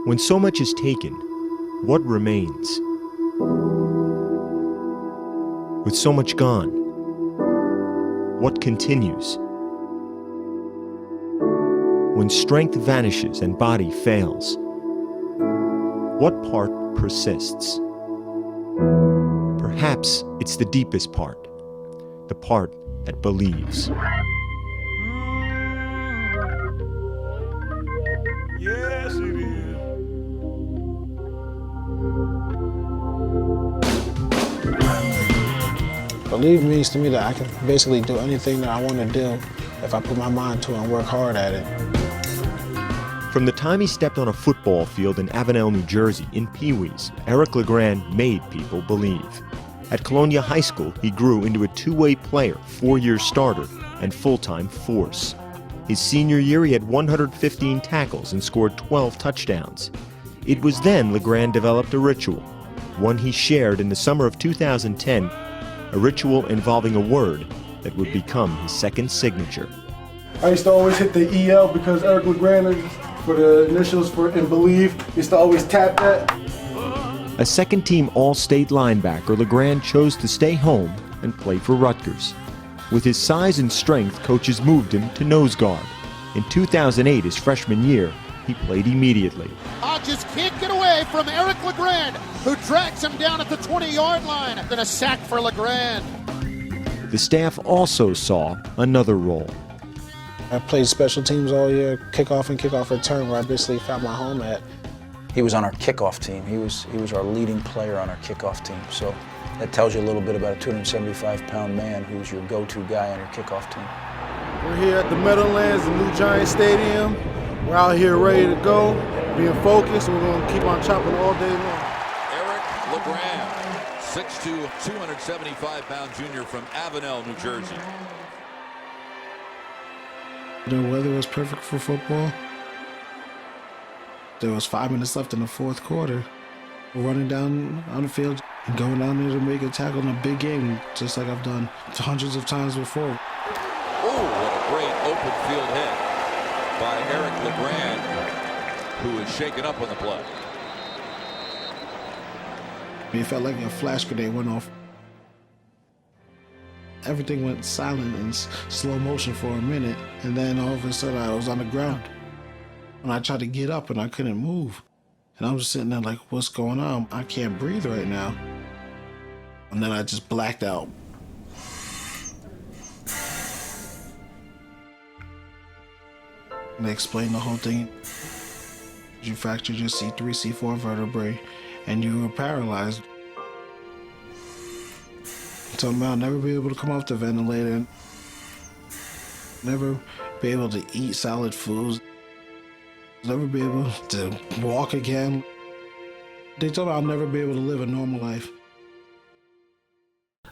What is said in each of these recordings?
When so much is taken, what remains? With so much gone, what continues? When strength vanishes and body fails, what part persists? Perhaps it's the deepest part, the part that believes. Yes, it is. Believe means to me that I can basically do anything that I want to do if I put my mind to it and work hard at it. From the time he stepped on a football field in Avenel, New Jersey, in Pee-wees, Eric Legrand made people believe. At Colonia High School, he grew into a two-way player, four-year starter, and full-time force. His senior year, he had 115 tackles and scored 12 touchdowns. It was then Legrand developed a ritual, one he shared in the summer of 2010, a ritual involving a word that would become his second signature. I used to always hit the EL because Eric Legrand, for the initials for and believe, used to always tap that. A second-team All-State linebacker, Legrand chose to stay home and play for Rutgers. With his size and strength, coaches moved him to nose guard. In 2008, his freshman year, he played immediately. Hodges can't get away from Eric Legrand, who drags him down at the 20-yard line. Then a sack for Legrand. The staff also saw another role. I played special teams all year, kickoff and kickoff return, where I basically found my home at. He was on our kickoff team. He was our leading player on our kickoff team. So that tells you a little bit about a 275-pound man who's your go-to guy on your kickoff team. We're here at the Meadowlands, the new Giant Stadium. We're out here ready to go, being focused. We're going to keep on chopping all day long. Eric Legrand, 6'2", 275-pound junior from Avenel, New Jersey. The weather was perfect for football. There was 5 minutes left in the fourth quarter. We're running down on the field and going down there to make a tackle in a big game, just like I've done hundreds of times before. Oh, what a great open field hit by Eric Legrand, who is shaken up on the play. It felt like a flash grenade went off. Everything went silent in slow motion for a minute, and then all of a sudden I was on the ground. And I tried to get up and I couldn't move. And I was sitting there like, what's going on? I can't breathe right now. And then I just blacked out. And they explained the whole thing. You fractured your C3, C4 vertebrae, and you were paralyzed. So I'll never be able to come off the ventilator, never be able to eat solid foods, never be able to walk again. They told me I'll never be able to live a normal life.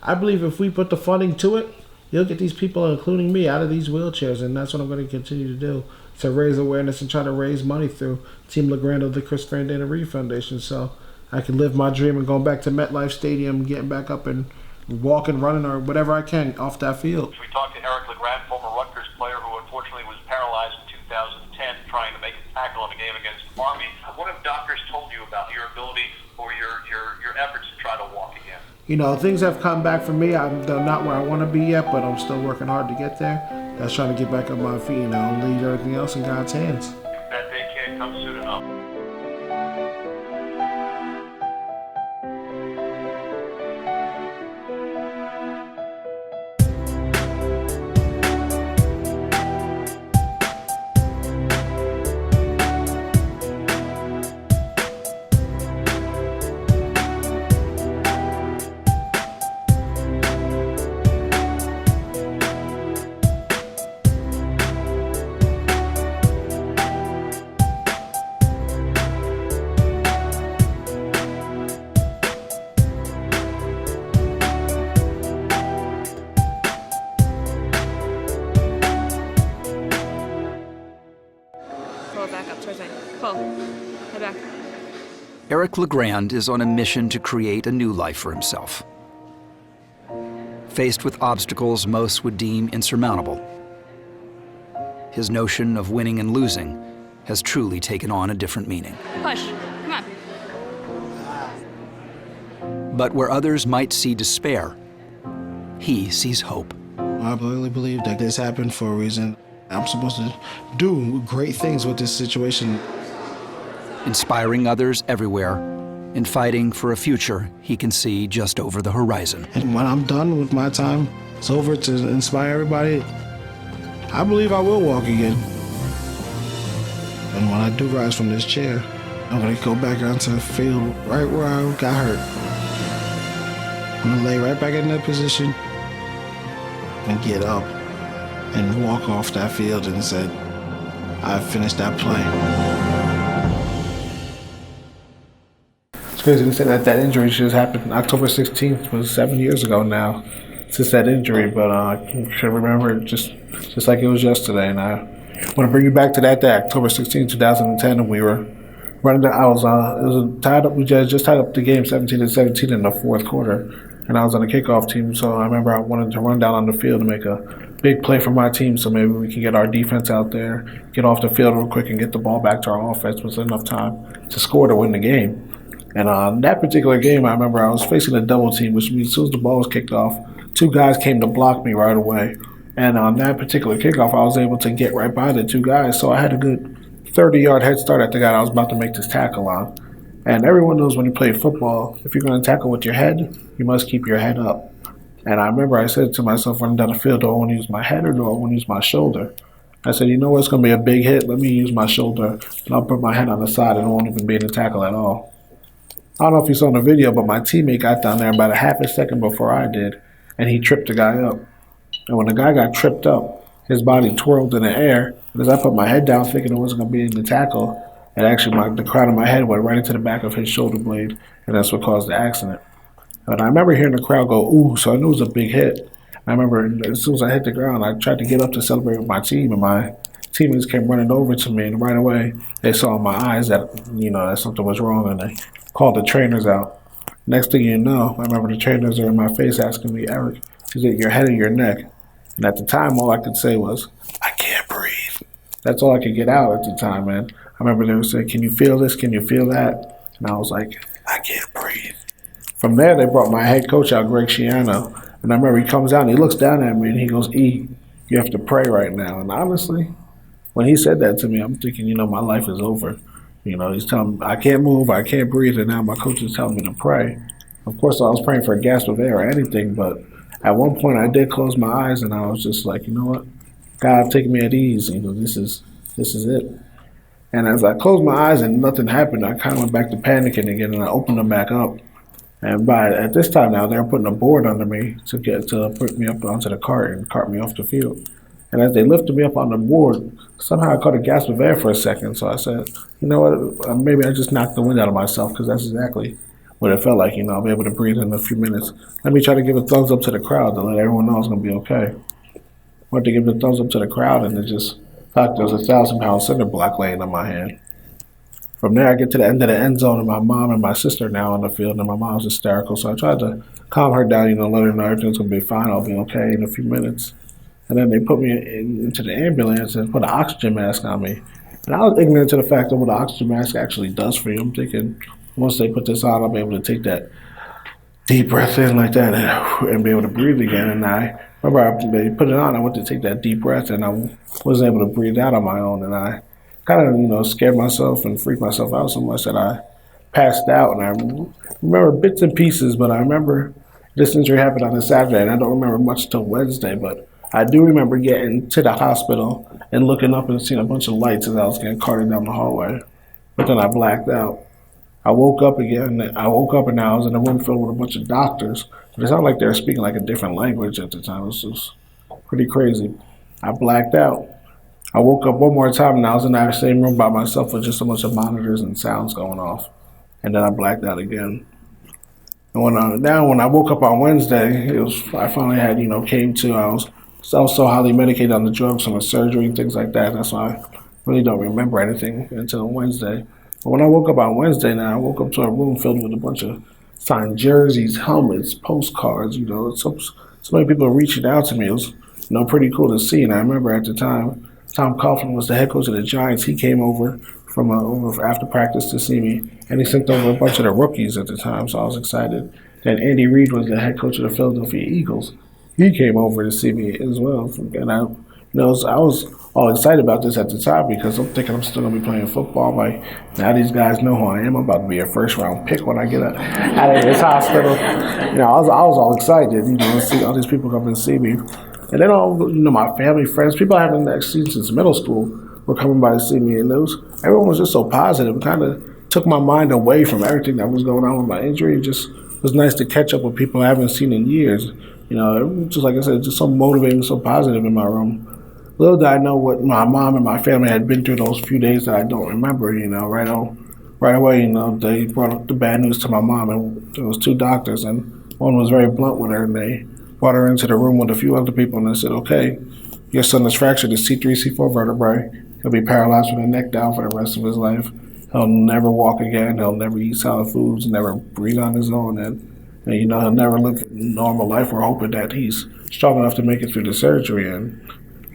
I believe if we put the funding to it, you'll get these people, including me, out of these wheelchairs, and that's what I'm going to continue to do, to raise awareness and try to raise money through Team Legrand of the Chris Grandin Reed Foundation, so I can live my dream and going back to MetLife Stadium, getting back up and walking, running, or whatever I can off that field. We talked to Eric Legrand, former Rutgers player who unfortunately was paralyzed in 2010 trying to make a tackle in a game against Army. What have doctors told you about your ability or your efforts to try to walk again? You know, things have come back for me. I'm not where I want to be yet, but I'm still working hard to get there. That's trying to get back on my feet, you know, and leave everything else in God's hands. That day can't come soon enough. Eric Legrand is on a mission to create a new life for himself. Faced with obstacles most would deem insurmountable, his notion of winning and losing has truly taken on a different meaning. Push. Come on. But where others might see despair, he sees hope. I really believe that this happened for a reason. I'm supposed to do great things with this situation. Inspiring others everywhere and fighting for a future he can see just over the horizon. And when I'm done with my time, it's over to inspire everybody, I believe I will walk again. And when I do rise from this chair, I'm gonna go back onto the field right where I got hurt. I'm gonna lay right back in that position and get up and walk off that field and say, I finished that play. It's crazy to say that injury just happened October 16th, was 7 years ago now since that injury, but I should remember it just like it was yesterday. And I want to bring you back to that day, October 16th, 2010, and we were running. It was tied up. We just tied up the game 17-17 in the fourth quarter, and I was on the kickoff team. So I remember I wanted to run down on the field to make a big play for my team, so maybe we can get our defense out there, get off the field real quick, and get the ball back to our offense with enough time to score to win the game. And on that particular game, I remember I was facing a double team, which means as soon as the ball was kicked off, two guys came to block me right away. And on that particular kickoff, I was able to get right by the two guys, so I had a good 30-yard head start at the guy I was about to make this tackle on. And everyone knows when you play football, if you're going to tackle with your head, you must keep your head up. And I remember I said to myself running down the field, do I want to use my head or do I want to use my shoulder? I said, you know what, it's going to be a big hit. Let me use my shoulder, and I'll put my head on the side and it won't even be in the tackle at all. I don't know if you saw in the video, but my teammate got down there about a half a second before I did, and he tripped the guy up. And when the guy got tripped up, his body twirled in the air. Because I put my head down thinking it wasn't going to be in the tackle, and actually the crown of my head went right into the back of his shoulder blade, and that's what caused the accident. And I remember hearing the crowd go, ooh, so I knew it was a big hit. I remember as soon as I hit the ground, I tried to get up to celebrate with my team, and my teammates came running over to me, and right away they saw in my eyes that, that something was wrong, and they called the trainers out. Next thing you know, I remember the trainers are in my face asking me, Eric, is it your head or your neck? And at the time, all I could say was, I can't breathe. That's all I could get out at the time, man. I remember they were saying, can you feel this? Can you feel that? And I was like, I can't breathe. From there, they brought my head coach out, Greg Schiano. And I remember he comes out and he looks down at me and he goes, E, you have to pray right now. And honestly, when he said that to me, I'm thinking, my life is over. He's telling me I can't move, I can't breathe, and now my coach is telling me to pray. Of course, I was praying for a gasp of air or anything, but at one point I did close my eyes and I was just like, you know what? God, take me at ease. This is it. And as I closed my eyes and nothing happened, I kind of went back to panicking again, and I opened them back up. And at this time now, they're putting a board under me to put me up onto the cart and cart me off the field. And as they lifted me up on the board, somehow I caught a gasp of air for a second. So I said, you know what, maybe I just knocked the wind out of myself, because that's exactly what it felt like. I'll be able to breathe in a few minutes. Let me try to give a thumbs up to the crowd to let everyone know it's going to be okay. I went to give a thumbs up to the crowd, and it just felt like there was a 1,000-pound cinder block laying on my hand. From there, I get to the end of the end zone, and my mom and my sister are now on the field, and my mom's hysterical. So I tried to calm her down, let her know everything's going to be fine. I'll be okay in a few minutes. And then they put me into the ambulance and put an oxygen mask on me. And I was ignorant to the fact of what an oxygen mask actually does for you. I'm thinking once they put this on, I'll be able to take that deep breath in like that and be able to breathe again. And I remember they put it on, I went to take that deep breath, and I wasn't able to breathe out on my own. And I kind of, scared myself and freaked myself out so much that I passed out. And I remember bits and pieces, but I remember this injury happened on a Saturday, and I don't remember much till Wednesday, but I do remember getting to the hospital and looking up and seeing a bunch of lights as I was getting carted down the hallway. But then I blacked out. I woke up again, and I was in a room filled with a bunch of doctors. But it sounded like they were speaking like a different language at the time. It was just pretty crazy. I blacked out. I woke up one more time, and I was in that same room by myself with just a bunch of monitors and sounds going off. And then I blacked out again. And when I woke up on Wednesday, I finally had, came to, I was so highly medicated on the drugs from the surgery and things like that. That's why I really don't remember anything until Wednesday. But when I woke up on Wednesday now, I woke up to a room filled with a bunch of signed jerseys, helmets, postcards, so many people reaching out to me. It was, pretty cool to see. And I remember at the time, Tom Coughlin was the head coach of the Giants. He came over from over after practice to see me, and he sent over a bunch of the rookies at the time, so I was excited. Then Andy Reid was the head coach of the Philadelphia Eagles. He came over to see me as well, and I was all excited about this at the time because I'm thinking I'm still gonna be playing football. Like now, these guys know who I am. I'm about to be a first-round pick when I get out of this hospital. I was all excited, to see all these people come and see me. And then my family, friends, people I haven't actually seen since middle school were coming by to see me, and everyone was just so positive. It kind of took my mind away from everything that was going on with my injury. It just was nice to catch up with people I haven't seen in years. Just like I said, just so motivating, so positive in my room. Little did I know what my mom and my family had been through those few days that I don't remember. Right away, they brought up the bad news to my mom, and there was 2 doctors, and one was very blunt with her, and they brought her into the room with a few other people, and they said, okay, your son has fractured his C3, C4 vertebrae. He'll be paralyzed from the neck down for the rest of his life. He'll never walk again. He'll never eat solid foods, never breathe on his own, and he'll never live a normal life. We're hoping that he's strong enough to make it through the surgery. And,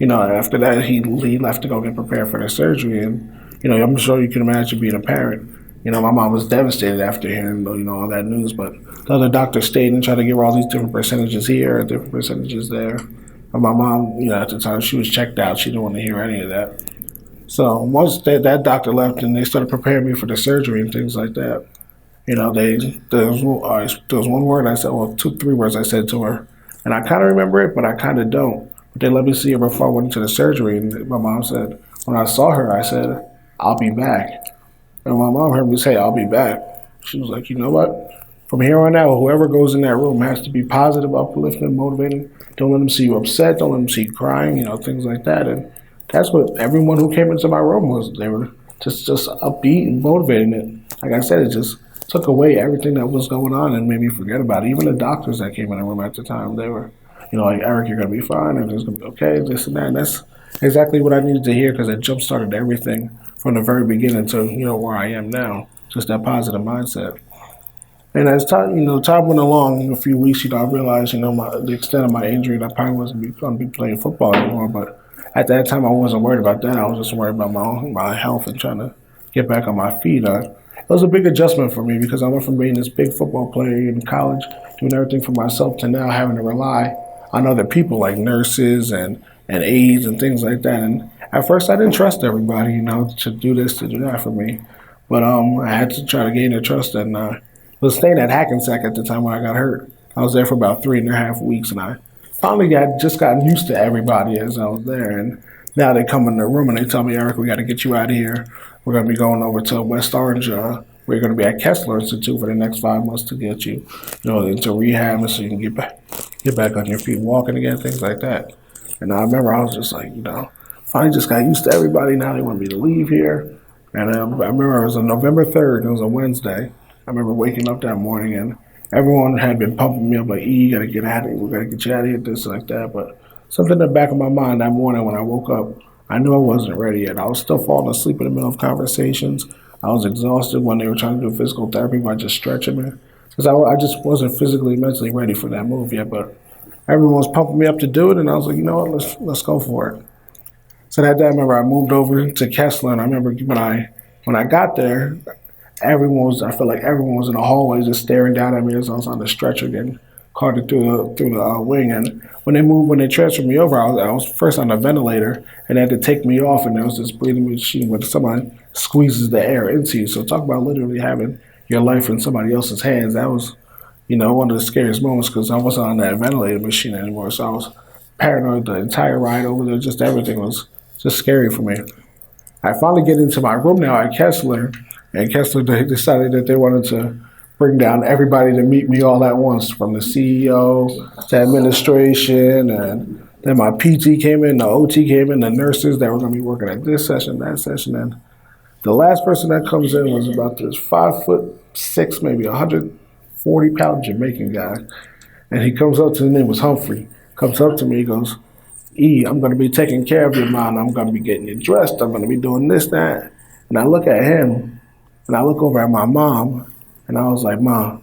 after that, he left to go get prepared for the surgery. And, I'm sure you can imagine being a parent. My mom was devastated after hearing, all that news. But the other doctor stayed and tried to give her all these different percentages here, different percentages there. And my mom, at the time, she was checked out. She didn't want to hear any of that. So once that doctor left and they started preparing me for the surgery and things like that, there was one word I said, 3 words I said to her. And I kind of remember it, but I kind of don't. But they let me see her before I went into the surgery. And my mom said, when I saw her, I said, I'll be back. And my mom heard me say, I'll be back. She was like, you know what? From here on out, whoever goes in that room has to be positive, uplifting, motivating. Don't let them see you upset. Don't let them see you crying, things like that. And that's what everyone who came into my room was. They were just upbeat and motivating it. Like I said, it just took away everything that was going on and made me forget about it. Even the doctors that came in the room at the time, they were, like, Eric, you're going to be fine. Everything's going to be okay, this and that. And that's exactly what I needed to hear because it jump-started everything from the very beginning to, where I am now. Just that positive mindset. And as time went along, in a few weeks, I realized, the extent of my injury, and I probably wasn't going to be playing football anymore. But at that time, I wasn't worried about that. I was just worried about my health and trying to get back on my feet. It was a big adjustment for me because I went from being this big football player in college, doing everything for myself, to now having to rely on other people like nurses and aides and things like that. And at first, I didn't trust everybody, to do this, to do that for me. But I had to try to gain their trust, and was staying at Hackensack at the time when I got hurt. I was there for about 3.5 weeks, and I finally just gotten used to everybody as I was there. And now they come in the room and they tell me, Eric, we got to get you out of here. We're going to be going over to West Orange. We're going to be at Kessler Institute for the next 5 months to get you, into rehab, and so you can get back on your feet, walking again, things like that. And I remember I was just like, finally just got used to everybody. Now they want me to leave here. And I remember it was on November 3rd. It was a Wednesday. I remember waking up that morning and everyone had been pumping me up like, you got to get out of here. We got to get you out of here, this, like that. But something in the back of my mind that morning when I woke up, I knew I wasn't ready yet. I was still falling asleep in the middle of conversations. I was exhausted when they were trying to do physical therapy by just stretching me. Because I just wasn't physically, mentally ready for that move yet. But everyone was pumping me up to do it, and I was like, you know what, let's go for it. So that day, I remember I moved over to Kessler, and I remember when I got there, I felt like everyone was in the hallway just staring down at me as I was on the stretcher getting carted through the wing. And when they transferred me over, I was first on a ventilator, and they had to take me off, and there was this breathing machine where someone squeezes the air into you. So talk about literally having your life in somebody else's hands. That was, one of the scariest moments because I wasn't on that ventilator machine anymore. So I was paranoid the entire ride over there. Just everything was just scary for me. I finally get into my room now at Kessler, and Kessler, they decided that they wanted to bring down everybody to meet me all at once, from the CEO to administration, and then my PT came in, the OT came in, the nurses that were going to be working at this session, that session, and the last person that comes in was about this 5'6", maybe 140-pound Jamaican guy, and he comes up to, his name was Humphrey, comes up to me, he goes, I'm going to be taking care of you, man. I'm going to be getting you dressed. I'm going to be doing this, that. And I look at him, and I look over at my mom, and I was like, Mom,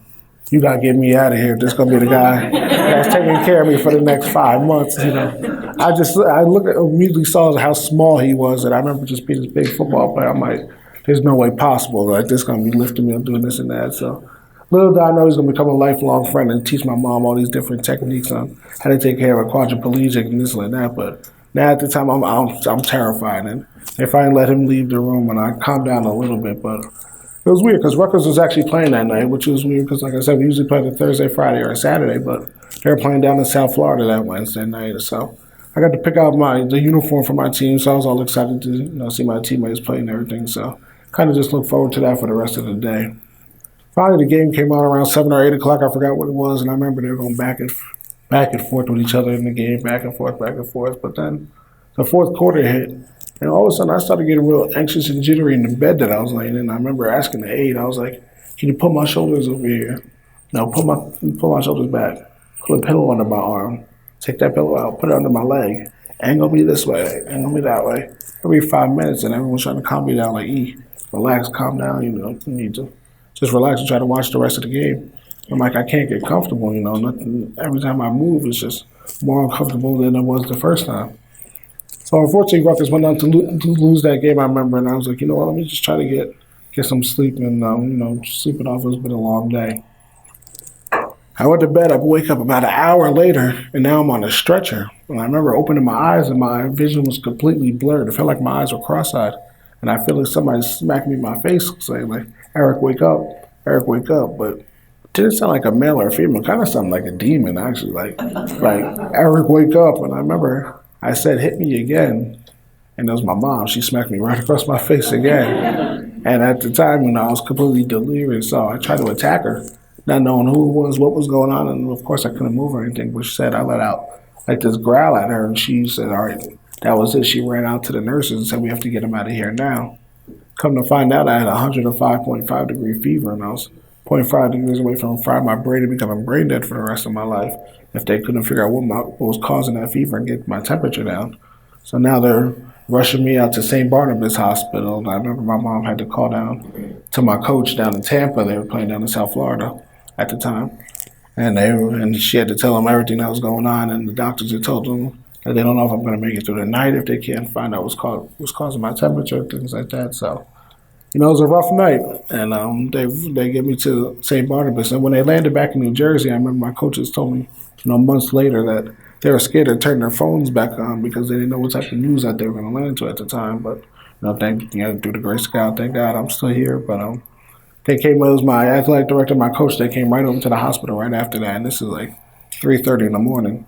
you gotta get me out of here. This gonna be the guy that's taking care of me for the next 5 months. I immediately saw how small he was, and I remember just being this big football player. I'm like, there's no way possible. Like this gonna be lifting me and doing this and that. So little did I know he's gonna become a lifelong friend and teach my mom all these different techniques on how to take care of a quadriplegic and this and that. But now at the time, I'm terrified, and they finally let him leave the room, and I calmed down a little bit, but. It was weird because Rutgers was actually playing that night, which was weird because, like I said, we usually play the Thursday, Friday, or Saturday, but they were playing down in South Florida that Wednesday night. So I got to pick out the uniform for my team, so I was all excited to see my teammates play and everything. So kind of just look forward to that for the rest of the day. Finally, the game came on around 7 or 8 o'clock. I forgot what it was, and I remember they were going back and forth with each other in the game, back and forth, back and forth. But then the fourth quarter hit. And all of a sudden, I started getting real anxious and jittery in the bed that I was laying in. I remember asking the aide, I was like, can you put my shoulders over here? No, put my shoulders back. Put a pillow under my arm. Take that pillow out, put it under my leg. Angle me this way, angle me that way. Every 5 minutes, and everyone's trying to calm me down, like, relax, calm down, you need to just relax and try to watch the rest of the game. I'm like, I can't get comfortable, nothing. Every time I move, it's just more uncomfortable than it was the first time. So unfortunately, Rutgers went on to lose that game, I remember, and I was like, you know what, let me just try to get some sleep, and, sleeping off has been a long day. I went to bed, I wake up about an hour later, and now I'm on a stretcher. And I remember opening my eyes, and my vision was completely blurred. It felt like my eyes were cross-eyed, and I feel like somebody smacked me in my face, saying, like, Eric, wake up, Eric, wake up, but it didn't sound like a male or a female. It kind of sounded like a demon, actually, like Eric, wake up. And I remember I said, hit me again. And it was my mom. She smacked me right across my face again. And at the time, I was completely delirious. So I tried to attack her, not knowing who it was, what was going on. And of course, I couldn't move or anything. But she said, I let out like this growl at her. And she said, all right, that was it. She ran out to the nurses and said, we have to get him out of here now. Come to find out, I had 105.5 degree fever. And I was 0.5 degrees away from my brain to becoming brain dead for the rest of my life if they couldn't figure out what was causing that fever and get my temperature down. So now they're rushing me out to St. Barnabas Hospital. And I remember my mom had to call down to my coach down in Tampa. They were playing down in South Florida at the time. And she had to tell them everything that was going on. And the doctors had told them that they don't know if I'm going to make it through the night if they can't find out what's causing my temperature, things like that. So, it was a rough night. And they get me to St. Barnabas. And when they landed back in New Jersey, I remember my coaches told me, months later that they were scared to turn their phones back on because they didn't know what type of news that they were going to land to at the time. But, through the grace of God, thank God I'm still here. But they came, it was my athletic director, my coach, they came right over to the hospital right after that. And this is like 3:30 in the morning.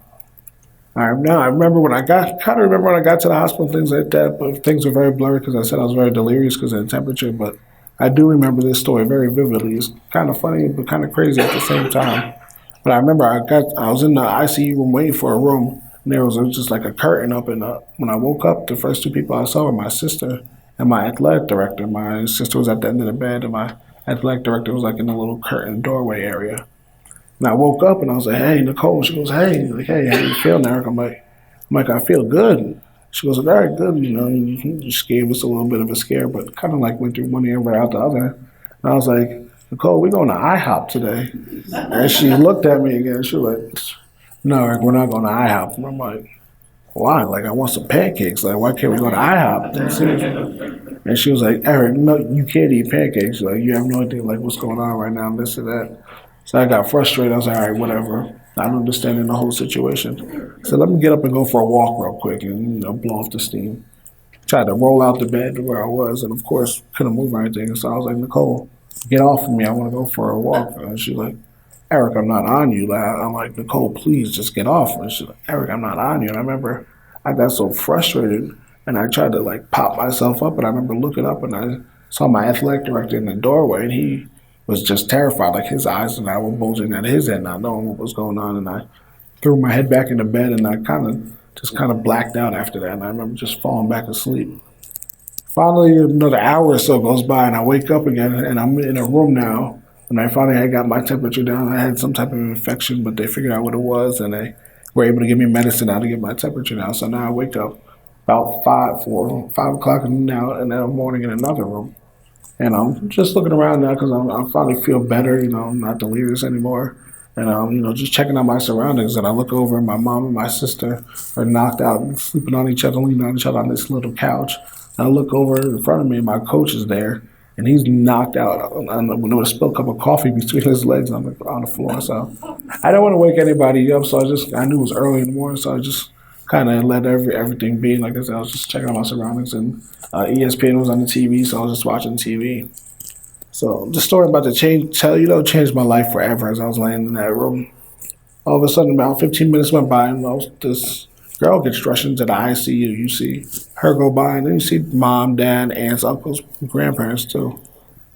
I remember when I got to the hospital, things like that, but things were very blurry because I said I was very delirious because of the temperature. But I do remember this story very vividly. It's kind of funny, but kind of crazy at the same time. But I remember I was in the ICU room waiting for a room, and there was just like a curtain up. And when I woke up, the first two people I saw were my sister and my athletic director. My sister was at the end of the bed, and my athletic director was like in the little curtain doorway area. And I woke up and I was like, hey, Nicole. She goes, hey. Like, hey, how you feeling, Eric? I'm like, I feel good. She goes, very good. You just gave us a little bit of a scare, but kind of like went through one ear right out the other. And I was like, Nicole, we're going to IHOP today. And she looked at me again. She was like, no, Eric, we're not going to IHOP. And I'm like, why? Like, I want some pancakes. Like, why can't we go to IHOP? And she was like, Eric, no, you can't eat pancakes. Like, you have no idea, like, what's going on right now, this and that. So I got frustrated. I was like, all right, whatever. Not understanding the whole situation. So let me get up and go for a walk real quick and, blow off the steam. Tried to roll out the bed to where I was, and of course, couldn't move or anything. So I was like, Nicole, get off of me. I want to go for a walk. And she's like, Eric, I'm not on you. I'm like, Nicole, please just get off. And she's like, Eric, I'm not on you. And I remember I got so frustrated, and I tried to, like, pop myself up. And I remember looking up, and I saw my athletic director in the doorway, and he was just terrified. Like, his eyes and I were bulging at his head, not knowing what was going on. And I threw my head back in the bed, and I kind of blacked out after that. And I remember just falling back asleep. Finally, another hour or so goes by, and I wake up again, and I'm in a room now. And I finally had got my temperature down. I had some type of infection, but they figured out what it was, and they were able to give me medicine now to get my temperature down. So now I wake up about 5 o'clock now in the morning in another room. And I'm just looking around now because I finally feel better. I'm not delirious anymore. And just checking out my surroundings. And I look over, and my mom and my sister are knocked out and sleeping on each other, leaning on each other on this little couch. And I look over in front of me, and my coach is there, and he's knocked out. When there was a spilled cup of coffee between his legs on the floor. So I don't want to wake anybody up. So I knew it was early in the morning. So I just kind of let everything be. Like I said, I was just checking out my surroundings, and ESPN was on the TV, so I was just watching TV. So the story about the changed my life forever as I was laying in that room. All of a sudden, about 15 minutes went by, and this girl gets rushed into the ICU. You see her go by, and then you see mom, dad, aunts, uncles, grandparents too.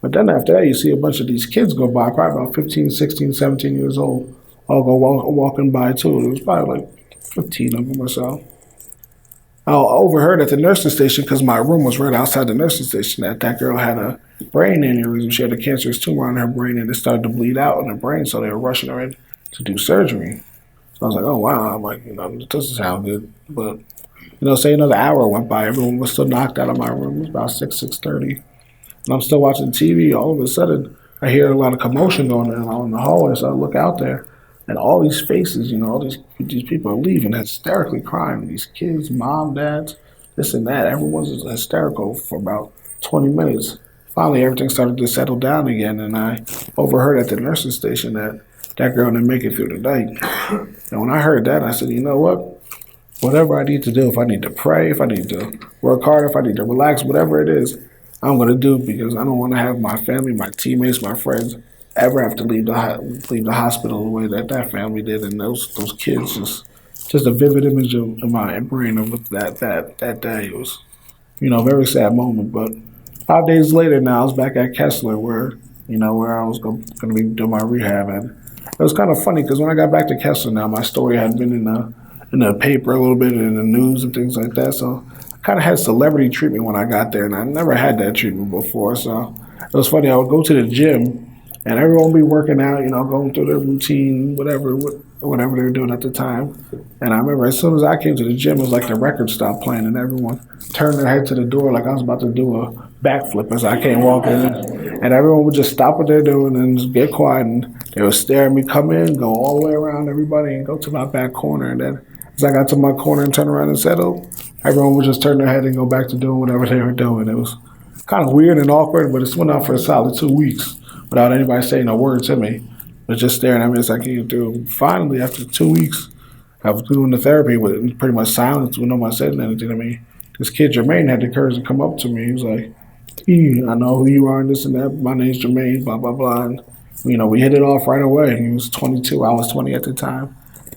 But then after that, you see a bunch of these kids go by, probably about 15, 16, 17 years old, all go walking by too. It was probably like 15 of them or so. I overheard at the nursing station, because my room was right outside the nursing station, that girl had a brain aneurysm. She had a cancerous tumor on her brain, and it started to bleed out in her brain, so they were rushing her in to do surgery. So I was like, oh, wow. I'm like, it doesn't sound good. But, say another hour went by. Everyone was still knocked out of my room. It was about 6:30. And I'm still watching TV. All of a sudden, I hear a lot of commotion going on in the hallway, so I look out there. And all these faces, all these people are leaving, hysterically crying. These kids, mom, dads, this and that. Everyone's hysterical for about 20 minutes. Finally, everything started to settle down again, and I overheard at the nursing station that girl didn't make it through the night. And when I heard that, I said, you know what? Whatever I need to do, if I need to pray, if I need to work hard, if I need to relax, whatever it is, I'm going to do, because I don't want to have my family, my teammates, my friends ever have to leave the hospital the way that family did, and those kids just a vivid image in my brain of that day. It was a very sad moment. But 5 days later, now I was back at Kessler where I was going to be doing my rehab, and it was kind of funny because when I got back to Kessler, now my story had been in the paper a little bit, in the news and things like that. So I kind of had celebrity treatment when I got there, and I never had that treatment before. So it was funny. I would go to the gym, and everyone would be working out, going through their routine, whatever they were doing at the time. And I remember as soon as I came to the gym, it was like the record stopped playing, and everyone turned their head to the door like I was about to do a backflip as I came walking in. And everyone would just stop what they're doing and just get quiet, and they would stare at me come in, go all the way around everybody, and go to my back corner. And then as I got to my corner and turned around and settled, everyone would just turn their head and go back to doing whatever they were doing. It was kind of weird and awkward, but it went on for a solid 2 weeks without anybody saying a word to me, but just staring at me as I came through. Finally, after 2 weeks of doing the therapy with pretty much silence, when no one said anything to me, this kid Jermaine had the courage to come up to me. He was like, I know who you are and this and that. My name's Jermaine, blah, blah, blah. And, we hit it off right away. He was 22. I was 20 at the time.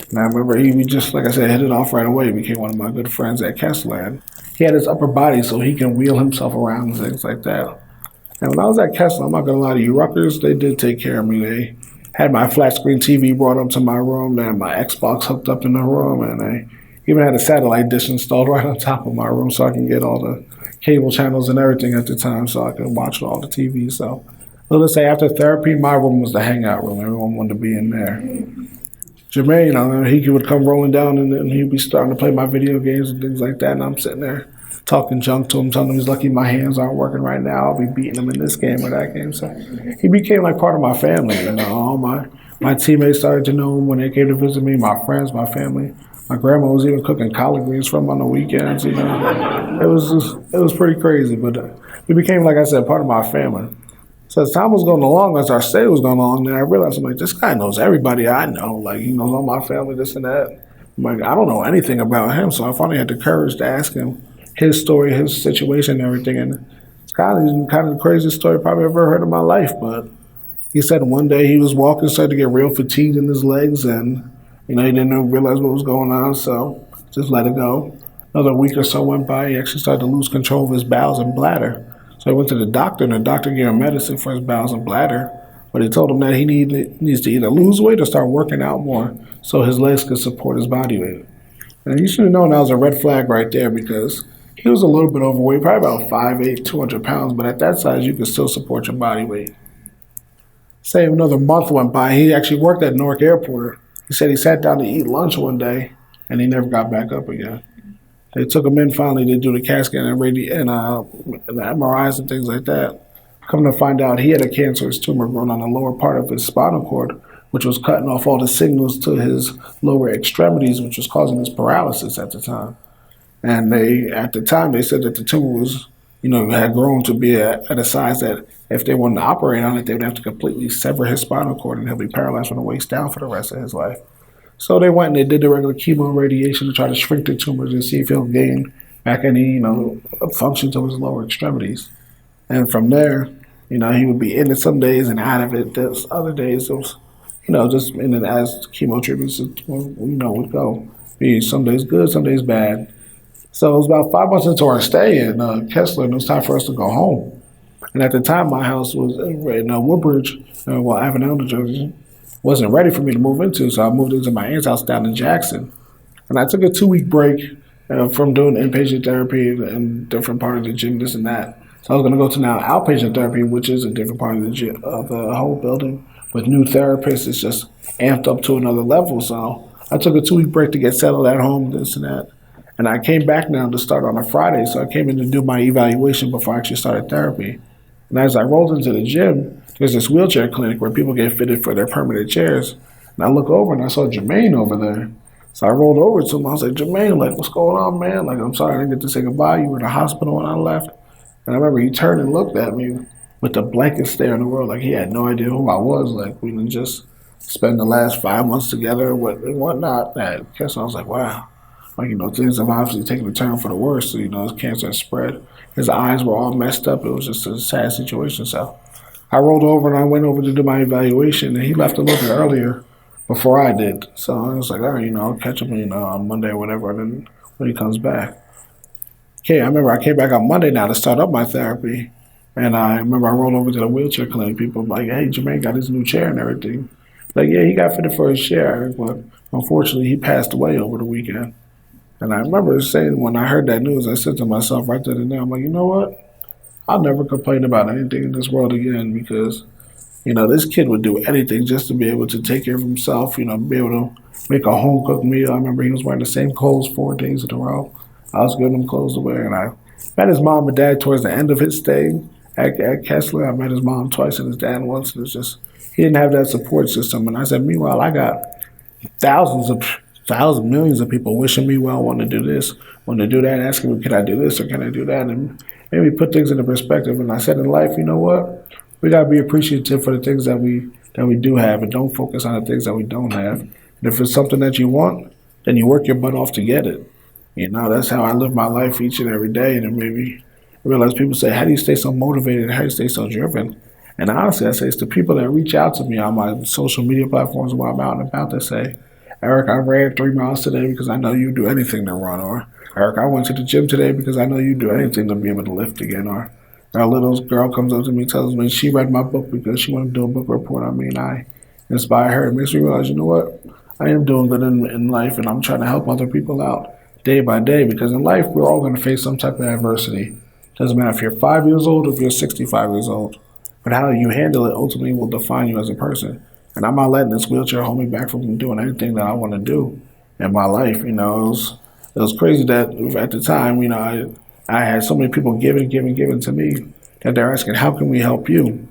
And I remember we just, like I said, hit it off right away. He became one of my good friends at Kessler. And he had his upper body so he can wheel himself around and things like that. And when I was at Kessler, I'm not going to lie to you, Rutgers, they did take care of me. They had my flat screen TV brought up to my room. They had my Xbox hooked up in the room. And they even had a satellite dish installed right on top of my room so I can get all the cable channels and everything at the time so I could watch all the TV. So let's say after therapy, my room was the hangout room. Everyone wanted to be in there. Jermaine, he would come rolling down and he'd be starting to play my video games and things like that. And I'm sitting there talking junk to him, telling him he's lucky my hands aren't working right now. I'll be beating him in this game or that game. So he became like part of my family. All my teammates started to know him when they came to visit me, my friends, my family. My grandma was even cooking collard greens for him on the weekends. It was pretty crazy, but he became, like I said, part of my family. So as time was going along, as our stay was going along, then I realized, I'm like, this guy knows everybody I know. Like, he knows all my family, this and that. I'm like, I don't know anything about him. So I finally had the courage to ask him his story, his situation, and everything. And it's kind of the craziest story I probably ever heard in my life. But he said one day he was walking, started to get real fatigued in his legs, and he didn't realize what was going on, so just let it go. Another week or so went by. He actually started to lose control of his bowels and bladder. So he went to the doctor, and the doctor gave him medicine for his bowels and bladder. But he told him that he needs to either lose weight or start working out more so his legs could support his body weight. And you should have known that was a red flag right there, because he was a little bit overweight, probably about 5'8", 200 pounds. But at that size, you could still support your body weight. Say another month went by. He actually worked at Newark Airport. He said he sat down to eat lunch one day, and he never got back up again. They took him in finally to do the CAT scan and the MRIs and things like that. Come to find out, he had a cancerous tumor growing on the lower part of his spinal cord, which was cutting off all the signals to his lower extremities, which was causing his paralysis at the time. And at the time, they said that the tumor was, had grown to be at a size that if they wanted to operate on it, they would have to completely sever his spinal cord and he'll be paralyzed from the waist down for the rest of his life. So they went and they did the regular chemo and radiation to try to shrink the tumors and see if he'll gain back any, function to his lower extremities. And from there, he would be in it some days and out of it. There's other days it was, just in it as chemo treatments, would go. Be some days good, some days bad. So it was about 5 months into our stay in Kessler, and it was time for us to go home. And at the time, my house was in Woodbridge, Avenel, New Jersey, wasn't ready for me to move into, so I moved into my aunt's house down in Jackson. And I took a 2-week break from doing inpatient therapy in different part of the gym, this and that. So I was going to go to now outpatient therapy, which is a different part of the gym, of the whole building, with new therapists. It's just amped up to another level. So I took a 2-week break to get settled at home, this and that. And I came back now to start on a Friday, so I came in to do my evaluation before I actually started therapy. And as I rolled into the gym, there's this wheelchair clinic where people get fitted for their permanent chairs. And I look over and I saw Jermaine over there. So I rolled over to him. I was like, Jermaine, what's going on, man? I'm sorry I didn't get to say goodbye. You were in the hospital when I left. And I remember he turned and looked at me with the blankest stare in the world, like he had no idea who I was. Like we didn't just spend the last 5 months together and whatnot. I guess I was like, wow. Things have obviously taken a turn for the worse. So, his cancer had spread. His eyes were all messed up. It was just a sad situation. So I rolled over and I went over to do my evaluation, and he left a little bit earlier before I did. So I was like, all right, I'll catch him, on Monday or whatever, and then when he comes back. Okay, I remember I came back on Monday now to start up my therapy. And I remember I rolled over to the wheelchair clinic. People were like, hey, Jermaine got his new chair and everything. Like, yeah, he got fitted for his chair, but unfortunately he passed away over the weekend. And I remember saying when I heard that news, I said to myself right then and there, I'm like, you know what? I'll never complain about anything in this world again because, this kid would do anything just to be able to take care of himself, be able to make a home-cooked meal. I remember he was wearing the same clothes 4 days in a row. I was giving him clothes to wear. And I met his mom and dad towards the end of his stay at Kessler. I met his mom twice and his dad once. And it's just, he didn't have that support system. And I said, meanwhile, I got millions of people wishing me well, wanting to do this, wanting to do that, asking me, can I do this or can I do that? And maybe put things into perspective. And I said in life, you know what? We got to be appreciative for the things that we do have and don't focus on the things that we don't have. And if it's something that you want, then you work your butt off to get it. That's how I live my life each and every day. And it made me realize people say, how do you stay so motivated? How do you stay so driven? And honestly, I say it's the people that reach out to me on my social media platforms while I'm out and about that say, Eric, I ran 3 miles today because I know you do anything to run. Or, Eric, I went to the gym today because I know you do anything to be able to lift again. Or a little girl comes up to me and tells me she read my book because she wanted to do a book report on me, and I inspire her. It makes me realize, you know what? I am doing good in life, and I'm trying to help other people out day by day because in life, we're all going to face some type of adversity. Doesn't matter if you're 5 years old or if you're 65 years old. But how you handle it ultimately will define you as a person. And I'm not letting this wheelchair hold me back from doing anything that I want to do in my life. It was crazy that at the time, I had so many people giving to me that they're asking, how can we help you?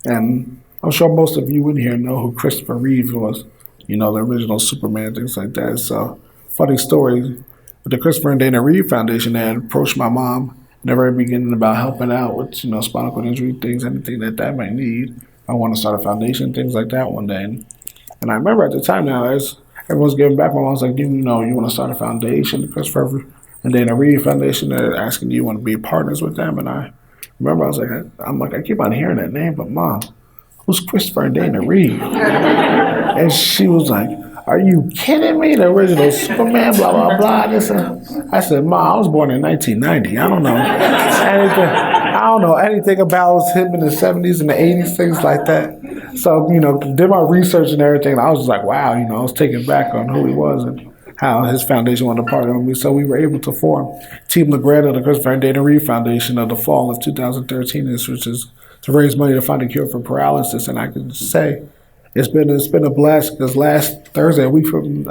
And I'm sure most of you in here know who Christopher Reeve was, the original Superman, things like that. So, funny story, with the Christopher and Dana Reeve Foundation, they had approached my mom in the very beginning about helping out with, spinal cord injury things, anything that might need. I want to start a foundation, things like that one day. And I remember at the time now, as everyone's giving back, my mom was like, you want to start a foundation, the Christopher and Dana Reeve Foundation. They're asking, do you want to be partners with them? And I remember I was like, I keep on hearing that name, but Mom, who's Christopher and Dana Reeve? And she was like, are you kidding me? The original Superman, blah, blah, blah. I said, Mom, I was born in 1990. I don't know anything about him in the 70s and the 80s, things like that. So, did my research and everything. And I was just like, wow, I was taken back on who he was and how his foundation wanted to partner with me. So we were able to form Team Legrand of the Christopher and Dana Reeve Foundation of the fall of 2013, which is to raise money to find a cure for paralysis. And I can say it's been a blast because last Thursday, a week from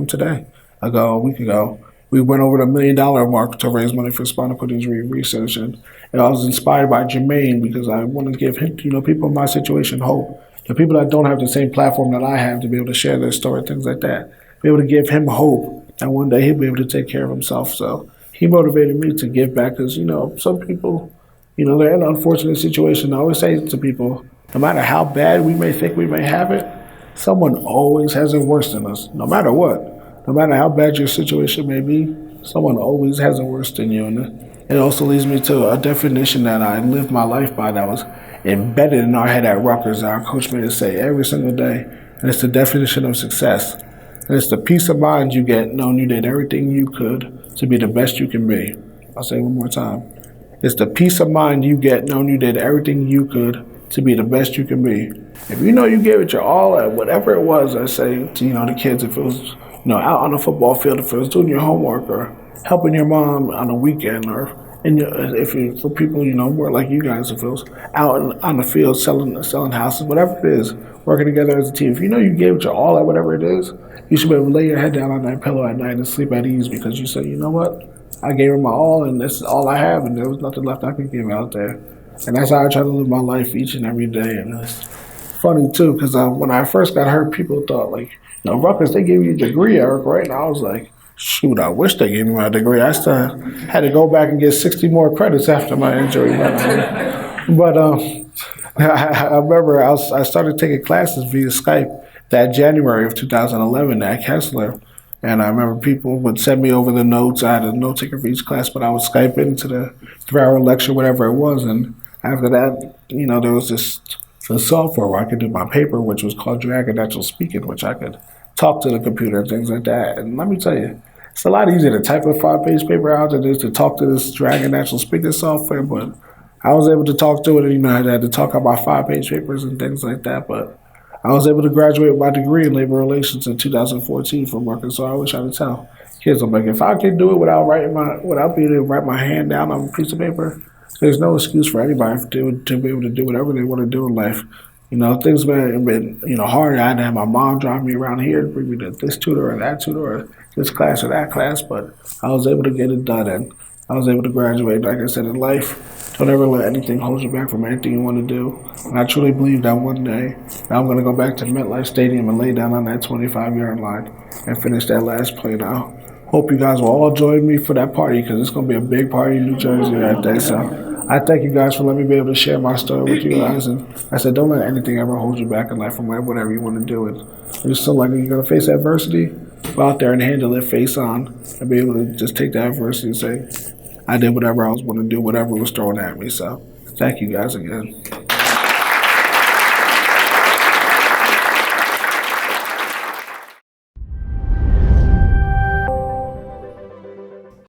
today, a week ago, we went over the $1 million mark to raise money for spinal cord injury research. And I was inspired by Jermaine because I want to give him, people in my situation hope. The people that don't have the same platform that I have to be able to share their story, things like that. Be able to give him hope that one day he'll be able to take care of himself. So he motivated me to give back because, some people, they're in an unfortunate situation. I always say to people, no matter how bad we may think we may have it, someone always has it worse than us, no matter what. No matter how bad your situation may be, someone always has it worse than you. And it also leads me to a definition that I lived my life by that was embedded in our head at Rutgers. Our coach made us say every single day, and it's the definition of success. And it's the peace of mind you get knowing you did everything you could to be the best you can be. I'll say it one more time. It's the peace of mind you get knowing you did everything you could to be the best you can be. If you know you gave it your all at whatever it was, I say to the kids, if it was out on the football field, if it was doing your homework or helping your mom on a weekend, or for people more like you guys, if it was out on the field selling houses, whatever it is, working together as a team. If you know you gave it your all at whatever it is, you should be able to lay your head down on that pillow at night and sleep at ease because you say, you know what, I gave her my all and this is all I have, and there was nothing left I could give out there. And that's how I try to live my life each and every day. And it's funny too, because when I first got hurt, people thought Rutgers, they gave you a degree, Eric, right? And I was like, shoot, I wish they gave me my degree. I still had to go back and get 60 more credits after my injury. But I remember I started taking classes via Skype that January of 2011 at Kessler. And I remember people would send me over the notes. I had a note taker for each class, but I would Skype into the 3-hour lecture, whatever it was. And after that, there was this software where I could do my paper, which was called Dragon Natural Speaking, which I could talk to the computer and things like that. And let me tell you, it's a lot easier to type a 5-page paper out than it is to talk to this Dragon Natural Speaking software. But I was able to talk to it, and I had to talk about 5-page papers and things like that. But I was able to graduate with my degree in labor relations in 2014 from Rutgers. So I always try to tell kids, I'm like, if I can do it without being able to write my hand down on a piece of paper, there's no excuse for anybody to be able to do whatever they want to do in life. Things have been harder. I had to have my mom drive me around here to bring me to this tutor or that tutor or this class or that class, but I was able to get it done, and I was able to graduate. Like I said, in life, don't ever let anything hold you back from anything you want to do. And I truly believe that one day I'm going to go back to MetLife Stadium and lay down on that 25-yard line and finish that last play. Now, hope you guys will all join me for that party because it's going to be a big party in New Jersey that day. So I thank you guys for letting me be able to share my story with you guys. And I said, don't let anything ever hold you back in life from whatever you want to do. It's just so like you're going to face adversity, go out there and handle it face on and be able to just take that adversity and say, I did whatever I was going to do, whatever was thrown at me. So thank you guys again.